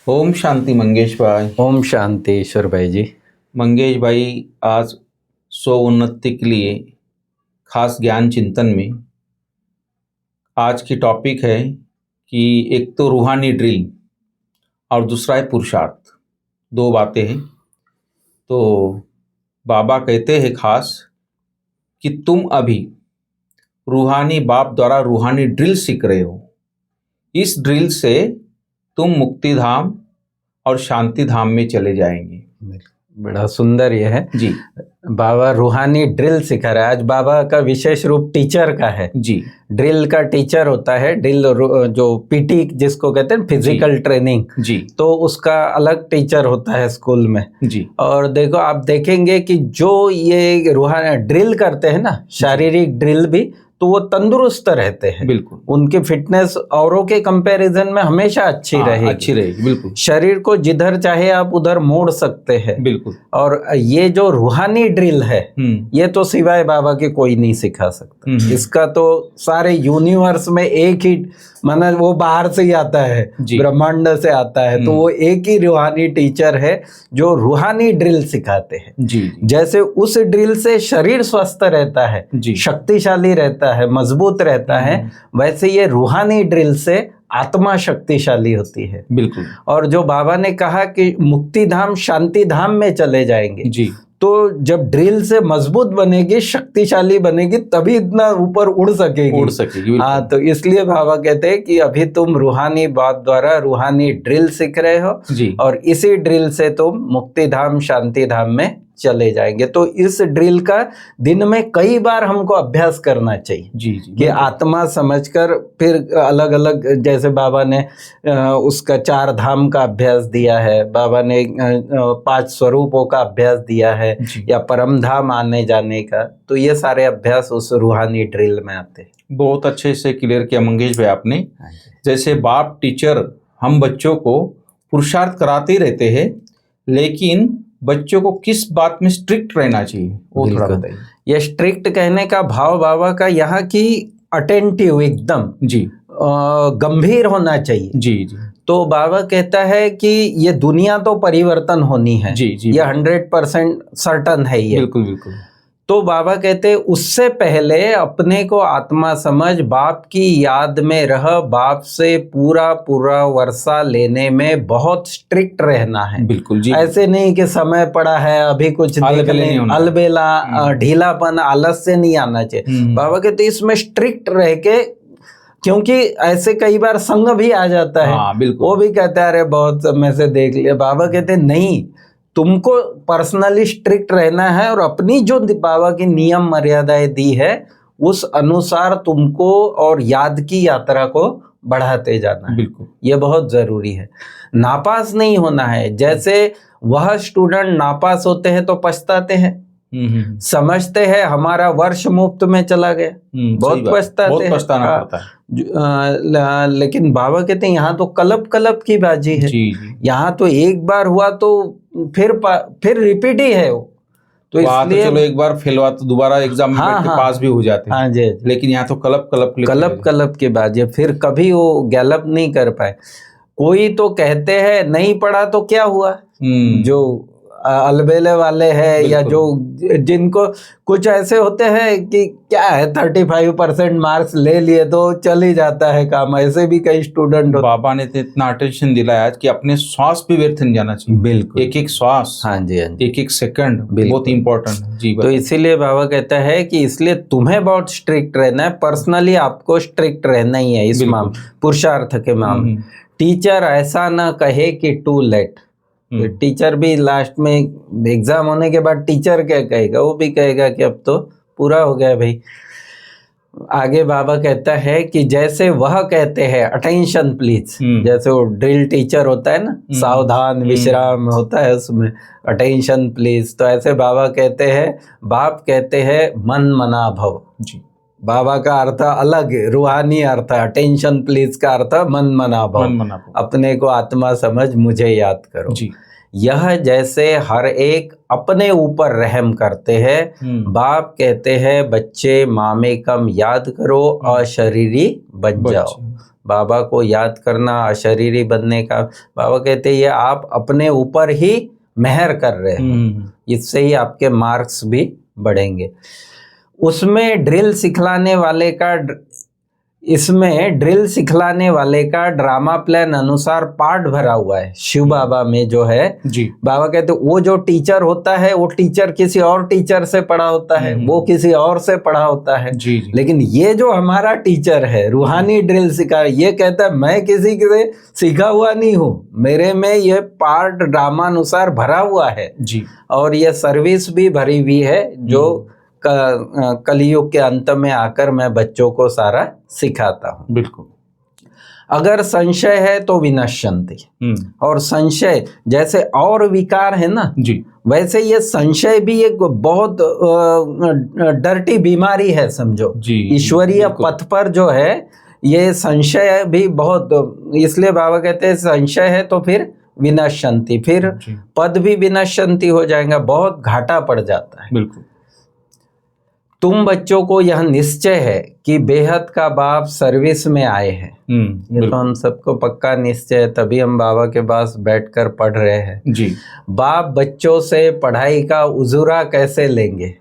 ओम शांति मंगेश भाई। ओम शांति ईश्वर भाई जी। मंगेश भाई, आज स्व उन्नति के लिए खास ज्ञान चिंतन में आज की टॉपिक है कि एक तो रूहानी ड्रिल और दूसरा है पुरुषार्थ। दो बातें हैं। तो बाबा कहते हैं खास कि तुम अभी रूहानी बाप द्वारा रूहानी ड्रिल सीख रहे हो। इस ड्रिल से तुम मुक्ति धाम और शांति धाम में चले जाएंगे। बड़ा सुंदर ये है जी। बाबा रूहानी ड्रिल सिखा रहा है। आज बाबा का विशेष रूप टीचर का है जी। ड्रिल का टीचर होता है। ड्रिल जो पीटी जिसको कहते हैं फिजिकल ट्रेनिंग जी, तो उसका अलग टीचर होता है स्कूल में जी। और देखो आप देखेंगे कि जो ये रूहानी ड्रिल करते हैं ना, शारीरिक ड्रिल भी, तो वो तंदुरुस्त रहते हैं। बिल्कुल। उनकी फिटनेस औरों के कंपैरिजन में हमेशा अच्छी रहेगी। बिल्कुल। शरीर को जिधर चाहे आप उधर मोड़ सकते हैं। बिल्कुल। और ये जो रूहानी ड्रिल है ये तो सिवाय बाबा के कोई नहीं सिखा सकता। इसका तो सारे यूनिवर्स में एक ही, माना वो बाहर से ही आता है, ब्रह्मांड से आता है, तो वो एक ही रूहानी टीचर है जो रूहानी ड्रिल सिखाते हैं। जी। जैसे उस ड्रिल से शरीर स्वस्थ रहता है, शक्तिशाली रहता है, मजबूत रहता है, वैसे ये रूहानी ड्रिल से आत्मा शक्तिशाली होती है। बिल्कुल। और जो बाबा ने कहा कि मुक्ति धाम शांति धाम में चले जाएंगे, जी, तो जब ड्रिल से मजबूत बनेगी, शक्तिशाली बनेगी, तभी इतना ऊपर उड़ सकेगी। हाँ, तो इसलिए बाबा कहते हैं कि अभी तुम रूहानी बात द्वारा रूहानी ड्रिल सीख रहे हो जी। और इसी ड्रिल से तुम मुक्ति धाम शांति धाम में चले जाएंगे। तो इस ड्रिल का दिन में कई बार हमको अभ्यास करना चाहिए। जी, कि आत्मा समझकर फिर अलग अलग, जैसे बाबा ने उसका 4 धाम का अभ्यास दिया है, बाबा ने 5 स्वरूपों का अभ्यास दिया है, या परम धाम आने जाने का, तो ये सारे अभ्यास उस रूहानी ड्रिल में आते हैं। बहुत अच्छे से क्लियर किया मंगेश भाई आपने। जैसे बाप टीचर हम बच्चों को पुरुषार्थ कराते रहते हैं, लेकिन बच्चों को किस बात में स्ट्रिक्ट रहना चाहिए वो थोड़ा बताइए। ये स्ट्रिक्ट कहने का भाव बाबा का यहाँ की अटेंटिव, एकदम जी, गंभीर होना चाहिए। जी, जी। तो बाबा कहता है कि ये दुनिया तो परिवर्तन होनी है। जी, जी। ये 100% सर्टन है ये। बिल्कुल, बिल्कुल। तो बाबा कहते हैं उससे पहले अपने को आत्मा समझ, बाप की याद में रह, बाप से पूरा पूरा वर्षा लेने में बहुत स्ट्रिक्ट रहना है। बिल्कुल जी। ऐसे नहीं कि समय पड़ा है अभी कुछ अलबेला, ढीलापन, आलस्य नहीं आना चाहिए। बाबा कहते इसमें स्ट्रिक्ट रह के, क्योंकि ऐसे कई बार संग भी आ जाता है। हाँ, बिल्कुल। वो भी कहता है अरे बहुत समय से देख लिया। बाबा कहते नहीं, तुमको पर्सनली स्ट्रिक्ट रहना है और अपनी जो बाबा की नियम मर्यादाएं दी है उस अनुसार तुमको और याद की यात्रा को बढ़ाते जाना है। बिल्कुल। ये बहुत जरूरी है। नापास नहीं होना है। जैसे वह स्टूडेंट नापास होते हैं तो पछताते हैं, समझते हैं हमारा वर्ष मुफ्त में चला गया, बहुत पछताते हैं, पछताना पड़ता है। लेकिन बाबा कहते हैं यहाँ तो कलप कलप की बाजी है। यहाँ तो एक बार हुआ तो फिर रिपीट ही है वो। तो इसलिए चलो एक बार फेल हुआ तो दोबारा एग्जाम में बैठ के पास भी हो जाते हैं। हाँ जी। लेकिन यहाँ तो कलप कलप की बाजी है, फिर कभी वो गैलप नहीं कर पाए। कोई तो कहते हैं नहीं पढ़ा तो क्या हुआ, जो अलबेले वाले हैं या जो जिनको कुछ ऐसे होते हैं कि क्या है 35% मार्क्स ले लिए तो चल ही जाता है काम, ऐसे भी कई स्टूडेंट। बाबा ने तो इतना अटेंशन दिलाया आज कि अपने श्वास पे व्यर्थ नहीं जाना चाहिए। बिल्कुल। एक एक श्वास, हाँ जी, एक एक सेकंड बहुत इंपॉर्टेंट है जी। तो इसीलिए बाबा कहता है कि इसलिए तुम्हें बहुत स्ट्रिक्ट रहना है, पर्सनली आपको स्ट्रिक्ट रहना ही है इस पुरुषार्थ के मामले। टीचर ऐसा ना कहे कि टू लेट। टीचर भी लास्ट में एग्जाम होने के बाद टीचर क्या कहेगा, वो भी कहेगा कि अब तो पूरा हो गया भाई। आगे बाबा कहता है कि जैसे वह कहते हैं अटेंशन प्लीज, जैसे वो ड्रिल टीचर होता है ना, सावधान विश्राम होता है उसमें अटेंशन प्लीज, तो ऐसे बाबा कहते हैं, बाप कहते हैं मन मना भव जी। बाबा का अर्थ अलग, रूहानी अर्थ, अटेंशन प्लीज का अर्थ मन मना भव, अपने को आत्मा समझ मुझे याद करो जी। यह जैसे हर एक अपने ऊपर रहम करते हैं, बाप कहते हैं बच्चे मामे कम याद करो, अशरीरी बच जाओ। बाबा को याद करना, अशरीरी बनने का। बाबा कहते हैं ये आप अपने ऊपर ही मेहर कर रहे हो, इससे ही आपके मार्क्स भी बढ़ेंगे। उसमें ड्रिल सिखलाने वाले का इसमें ड्रिल सिखलाने वाले का ड्रामा प्लान अनुसार पार्ट भरा हुआ है शिव बाबा में जो है जी। बाबा कहते वो जो टीचर होता है वो टीचर किसी और टीचर से पढ़ा होता है, वो किसी और से पढ़ा होता है। जी, जी। लेकिन ये जो हमारा टीचर है रूहानी ड्रिल सिखा, ये कहता है मैं किसी से सीखा हुआ नहीं हूँ, मेरे में ये पार्ट ड्रामा अनुसार भरा हुआ है जी। और ये सर्विस भी भरी हुई है जो कलयुग के अंत में आकर मैं बच्चों को सारा सिखाता हूँ। बिल्कुल। अगर संशय है तो विनश्यन्ति, और संशय जैसे और विकार है ना जी, वैसे ये संशय भी एक बहुत डर्टी बीमारी है समझो जी। ईश्वरीय पथ पर जो है ये संशय भी बहुत, इसलिए बाबा कहते हैं संशय है तो फिर विनश्यन्ति, फिर पद भी विनश्यन्ति हो जाएगा, बहुत घाटा पड़ जाता है। बिल्कुल। तुम बच्चों को यह निश्चय है कि बेहद का बाप सर्विस में आए हैं, ये तो हम सबको पक्का निश्चय है, तभी हम बाबा के पास बैठकर पढ़ रहे हैं जी। बाप बच्चों से पढ़ाई का उजूरा कैसे लेंगे?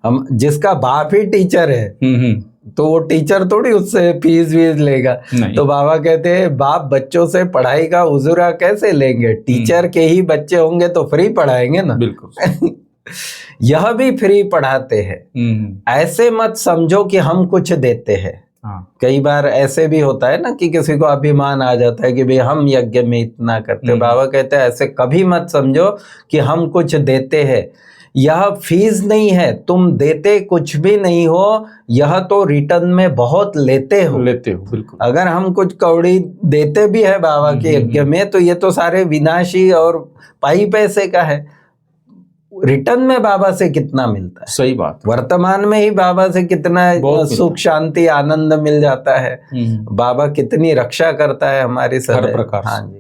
हम जिसका बाप ही टीचर है तो वो टीचर थोड़ी उससे फीस वीस लेगा। तो बाबा कहते हैं बाप बच्चों से पढ़ाई का उजूरा कैसे लेंगे? टीचर के ही बच्चे होंगे तो फ्री पढ़ाएंगे ना। बिल्कुल। यह भी फ्री पढ़ाते हैं, ऐसे मत समझो कि हम कुछ देते हैं। कई बार ऐसे भी होता है ना कि किसी को अभिमान आ जाता है कि भाई हम यज्ञ में इतना करते। बाबा कहते हैं ऐसे कभी मत समझो कि हम कुछ देते हैं, यह फीस नहीं है, तुम देते कुछ भी नहीं हो, यह तो रिटर्न में बहुत लेते हो। बिल्कुल। अगर हम कुछ कौड़ी देते भी है बाबा के यज्ञ में तो ये तो सारे विनाशी और पाई पैसे का है, रिटर्न में बाबा से कितना मिलता है? सही बात। वर्तमान में ही बाबा से कितना सुख शांति आनंद मिल जाता है, बाबा कितनी रक्षा करता है हमारी हर प्रकार। हाँ जी।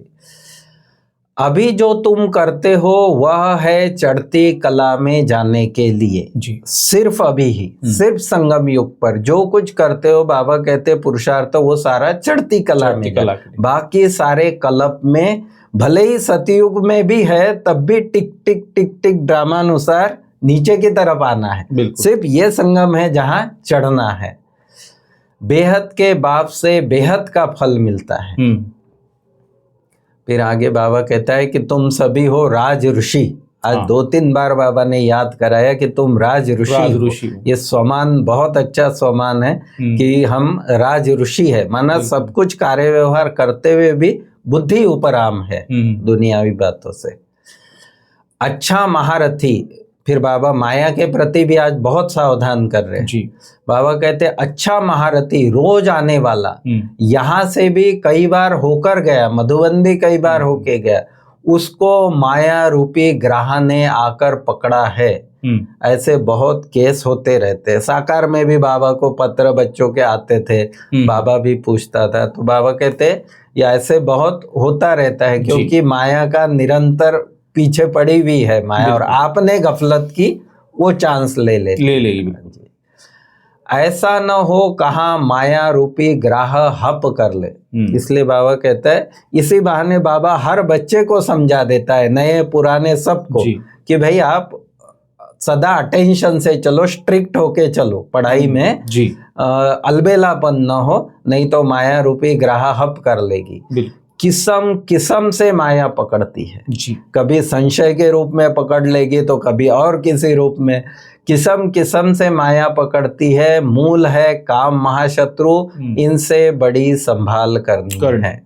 अभी जो तुम करते हो वह है चढ़ती कला में जाने के लिए जी। सिर्फ अभी ही, सिर्फ संगम युग पर जो कुछ करते हो बाबा कहते पुरुषार्थ वो सारा चढ़ती कला में, बाकी सारे कल्प में भले ही सतयुग में भी है तब भी टिक टिक टिक टिक ड्रामानुसार नीचे की तरफ आना है। सिर्फ ये संगम है जहां चढ़ना है। बेहद के बाप से बेहद का फल मिलता है। फिर आगे बाबा कहता है कि तुम सभी हो राज ऋषि। आज 2-3 बार बाबा ने याद कराया कि तुम राज ऋषि। ये स्वमान बहुत अच्छा स्वमान है कि हम राज ऋषि है, माना सब कुछ कार्य व्यवहार करते हुए भी बुद्धि उपराम है दुनियावी बातों से। अच्छा महारथी, फिर बाबा माया के प्रति भी आज बहुत सावधान कर रहे हैं जी। बाबा कहते हैं अच्छा महारथी रोज आने वाला, यहाँ से भी कई बार होकर गया, मधुबन भी कई बार होके गया, उसको माया रूपी ग्रह ने आकर पकड़ा है। ऐसे बहुत केस होते रहते हैं। साकार में भी बाबा को पत्र बच्चों के आते थे, बाबा भी पूछता था, तो बाबा कहते या ऐसे बहुत होता रहता है क्योंकि माया का निरंतर पीछे पड़ी हुई है माया, और आपने गफलत की वो चांस ले लेगी। ऐसा न हो कहाँ माया रूपी ग्राह हप कर ले। इसलिए बाबा कहता है इसी बहाने बाबा हर बच्चे को समझा देता है, नए पुराने सबको, कि भाई आप सदा अटेंशन से चलो, स्ट्रिक्ट होके चलो पढ़ाई में जी। अलबेलापन न हो, नहीं तो माया रूपी ग्राह हप कर लेगी। किस्म किस्म से माया पकड़ती है जी। कभी संशय के रूप में पकड़ लेगी तो कभी और किसी रूप में, किस्म किस्म से माया पकड़ती है। मूल है काम महाशत्रु, इनसे बड़ी संभाल करनी है।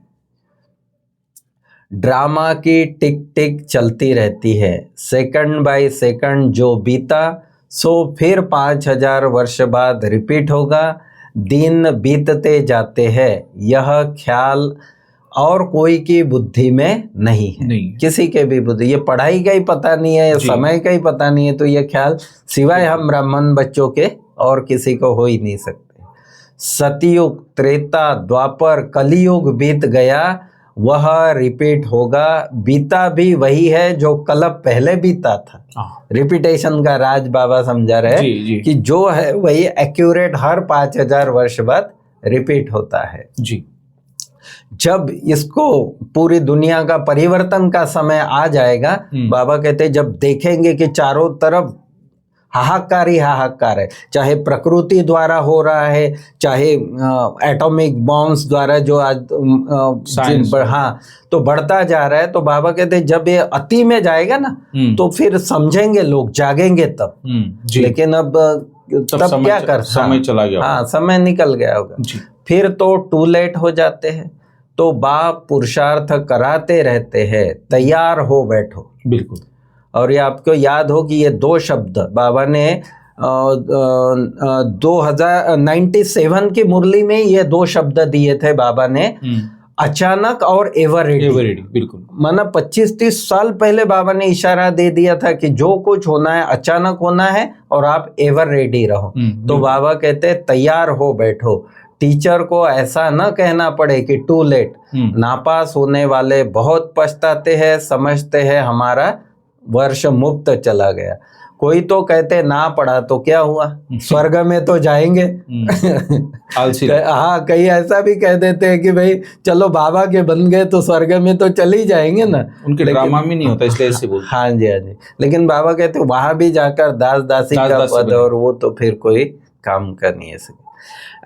ड्रामा की टिक टिक चलती रहती है, सेकंड बाय सेकंड जो बीता सो फिर 5000 वर्ष बाद रिपीट होगा। दिन बीतते जाते हैं, यह ख्याल और कोई की बुद्धि में नहीं है, किसी के भी बुद्धि, ये पढ़ाई का ही पता नहीं है, ये समय का ही पता नहीं है, तो ये ख्याल सिवाय हम ब्राह्मण बच्चों के और किसी को हो ही नहीं सकते। सतयुग, त्रेता, द्वापर, कलियुग बीत गया, वह रिपीट होगा। बीता भी वही है जो कल्प पहले बीता था। रिपीटेशन का राज बाबा समझा रहे कि जो है वही एक्यूरेट हर 5000 वर्ष बाद रिपीट होता है जी। जब इसको पूरी दुनिया का परिवर्तन का समय आ जाएगा, बाबा कहते हैं जब देखेंगे कि चारों तरफ हाहाकार ही हाहाकार है, चाहे प्रकृति द्वारा हो रहा है, चाहे एटॉमिक बॉम्ब्स द्वारा जो आज हाँ तो बढ़ता जा रहा है, तो बाबा कहते हैं जब ये अति में जाएगा ना तो फिर समझेंगे लोग, जागेंगे तब। लेकिन अब तब क्या कर, समय चला गया, हाँ समय निकल गया होगा, फिर तो टू लेट हो जाते हैं। तो बाप पुरुषार्थ कराते रहते हैं, तैयार हो बैठो। बिल्कुल। और ये आपको याद हो कि ये दो शब्द बाबा ने 2097 की मुरली में ये दो शब्द दिए थे बाबा ने, अचानक और एवर रेडी। बिल्कुल, माना 25-30 साल पहले बाबा ने इशारा दे दिया था कि जो कुछ होना है अचानक होना है और आप एवर रेडी रहो। तो बाबा कहते हैं तैयार हो बैठो। टीचर को ऐसा न कहना पड़े कि टू लेट। नापास होने वाले बहुत पछताते हैं, समझते हैं हमारा वर्ष मुफ्त चला गया। कोई तो कहते ना पढ़ा तो क्या हुआ, स्वर्ग में तो जाएंगे। हाँ, कई ऐसा भी कह देते हैं कि भाई चलो बाबा के बन गए तो स्वर्ग में तो चले ही जाएंगे ना, उनके ड्रामा में नहीं होता इसलिए ऐसे बोलते। हाँ जी, हाँ जी। लेकिन बाबा कहते वहां भी जाकर दास दासी का पद, और वो तो फिर कोई काम का नहीं है।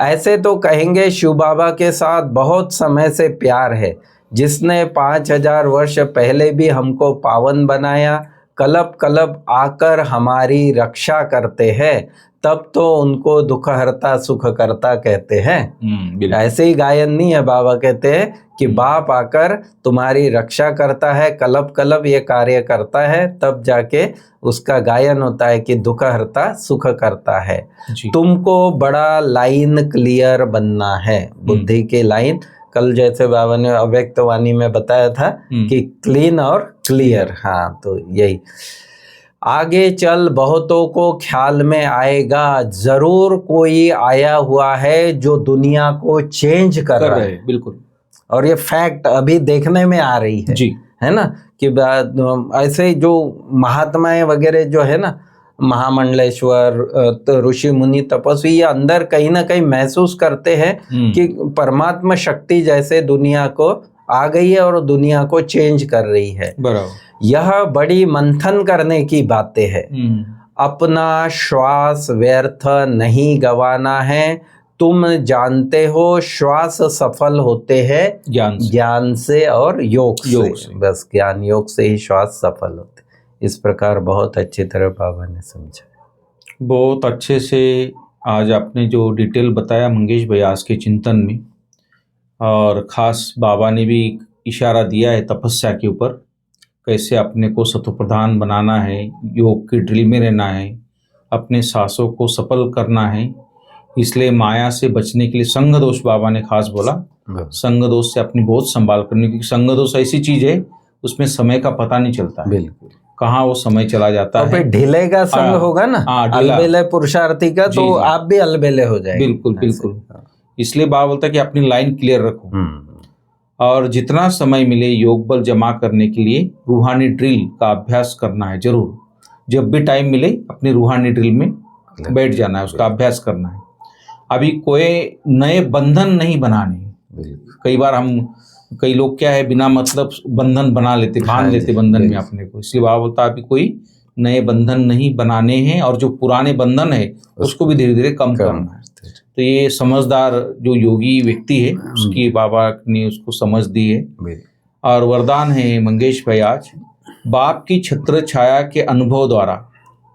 ऐसे तो कहेंगे शिव बाबा के साथ बहुत समय से प्यार है, जिसने 5000 वर्ष पहले भी हमको पावन बनाया, कलब कलब आकर हमारी रक्षा करते हैं, तब तो उनको दुख हरता सुख करता कहते हैं। ऐसे ही गायन नहीं है, बाबा कहते हैं कि बाप आकर तुम्हारी रक्षा करता है, कलब कलब ये कार्य करता है, तब जाके उसका गायन होता है कि दुख हरता सुख करता है। तुमको बड़ा लाइन क्लियर बनना है, बुद्धि की लाइन। कल जैसे बाबा ने अव्यक्त वाणी में बताया था कि क्लीन और क्लियर। हाँ, तो यही आगे चल बहुतों को ख्याल में आएगा, जरूर कोई आया हुआ है जो दुनिया को चेंज कर रहा है। बिल्कुल। और ये फैक्ट अभी देखने में आ रही है जी, है ना, कि ऐसे जो महात्माएं वगैरह जो है ना, महामंडलेश्वर, तो ऋषि मुनि तपस्वी, ये अंदर कहीं ना कहीं महसूस करते हैं कि परमात्मा शक्ति जैसे दुनिया को आ गई है और दुनिया को चेंज कर रही है। बराबर। यह बड़ी मंथन करने की बातें है। अपना श्वास व्यर्थ नहीं गवाना है, तुम जानते हो श्वास सफल होते हैं ज्ञान से और योग से। बस ज्ञान योग से ही श्वास सफल होते। इस प्रकार बहुत अच्छी तरह बाबा ने समझा। बहुत अच्छे से आज आपने जो डिटेल बताया मंगेश भाई आज के चिंतन में, और ख़ास बाबा ने भी इशारा दिया है तपस्या के ऊपर, कैसे अपने को सत्वप्रधान बनाना है, योग की ड्रिल में रहना है, अपने सांसों को सफल करना है। इसलिए माया से बचने के लिए संग दोष बाबा ने खास बोला, संग दोष से अपनी बहुत संभाल करने, क्योंकि संग दोष ऐसी चीज़ है उसमें समय का पता नहीं चलता है, बिल्कुल कहाँ वो समय चला जाता है। फिर ढीले का संग होगा ना, अलबेले पुरुषार्थी का, तो आप भी अलबेले हो जाएंगे। बिल्कुल बिल्कुल। इसलिए बाबा बोलता है कि अपनी लाइन क्लियर रखो, और जितना समय मिले योग बल जमा करने के लिए रूहानी ड्रिल का अभ्यास करना है। जरूर जब भी टाइम मिले अपनी रूहानी ड्रिल में बैठ जाना है, उसका अभ्यास करना है। अभी कोई नए बंधन नहीं बनाने। कई बार कई लोग क्या है, बिना मतलब बंधन बना लेते, बांध लेते बंधन में अपने को। इसलिए बाबा बोलता है अभी कोई नए बंधन नहीं बनाने हैं, और जो पुराने बंधन है उसको भी धीरे धीरे कम करना है। तो ये समझदार जो योगी व्यक्ति है उसकी बाबा ने उसको समझ दी है। और वरदान है मंगेश भाई आज, बाप की छत्र छाया के अनुभव द्वारा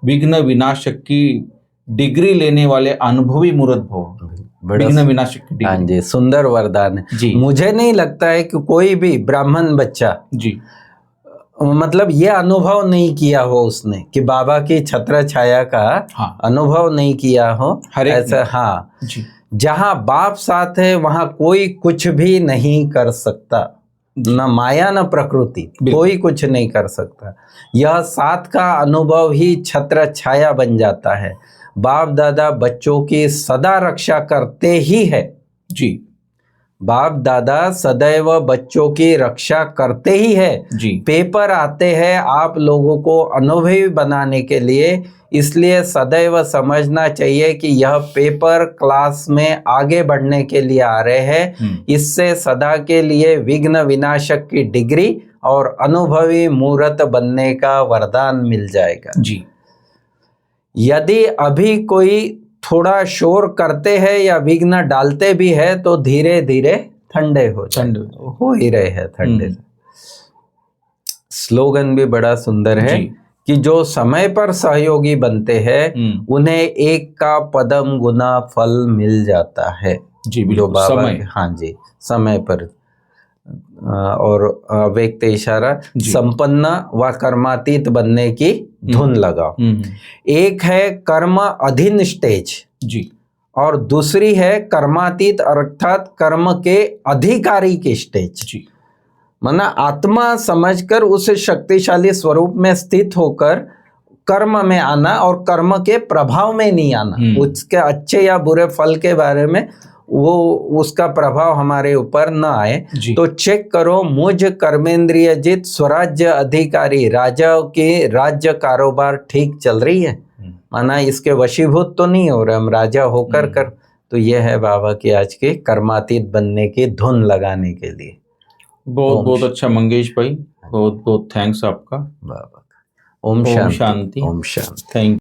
विघ्न विनाशक की डिग्री लेने वाले अनुभवी मूर्त भव। विघ्न विनाशक की डिग्री। हाँ जी, सुंदर वरदान है जी। मुझे नहीं लगता है कि कोई भी ब्राह्मण बच्चा जी मतलब ये अनुभव नहीं किया हो उसने कि बाबा की छत्र छाया का अनुभव नहीं किया हो ऐसा। हाँ जी, जहाँ बाप साथ है वहाँ कोई कुछ भी नहीं कर सकता, न माया न प्रकृति, कोई कुछ नहीं कर सकता। यह साथ का अनुभव ही छत्र छाया बन जाता है। बाप दादा बच्चों की सदा रक्षा करते ही है जी। बाप दादा सदैव बच्चों की रक्षा करते ही है। जी पेपर आते हैं आप लोगों को अनुभवी बनाने के लिए, इसलिए सदैव समझना चाहिए कि यह पेपर क्लास में आगे बढ़ने के लिए आ रहे हैं। इससे सदा के लिए विघ्न विनाशक की डिग्री और अनुभवी मूर्त बनने का वरदान मिल जाएगा। जी यदि अभी कोई थोड़ा शोर करते हैं या विघ्न डालते भी है तो धीरे धीरे ठंडे हो ही रहे हैं ठंडे। स्लोगन भी बड़ा सुंदर है कि जो समय पर सहयोगी बनते हैं उन्हें एक का पदम गुना फल मिल जाता है। जी जो बाबा समय, हाँ जी, समय पर और व्यक्त इशारा संपन्न व कर्मातीत बनने की धुन लगाओ। एक है कर्म अधीन स्टेज जी और दूसरी है कर्मातीत अर्थात कर्म के अधिकारी की स्टेज। जी माना आत्मा समझकर उस शक्तिशाली स्वरूप में स्थित होकर कर्म में आना और कर्म के प्रभाव में नहीं आना। उसके अच्छे या बुरे फल के बारे में वो उसका प्रभाव हमारे ऊपर न आए। तो चेक करो मुझ कर्मेंद्रिय जित स्वराज्य अधिकारी राजा के राज्य कारोबार ठीक चल रही है, माना इसके वशीभूत तो नहीं हो रहे हम राजा होकर कर। तो यह है बाबा की आज के कर्मातीत बनने की धुन लगाने के लिए। बहुत बहुत अच्छा मंगेश भाई, बहुत बहुत थैंक्स आपका। बाबा ओम शांति। थैंक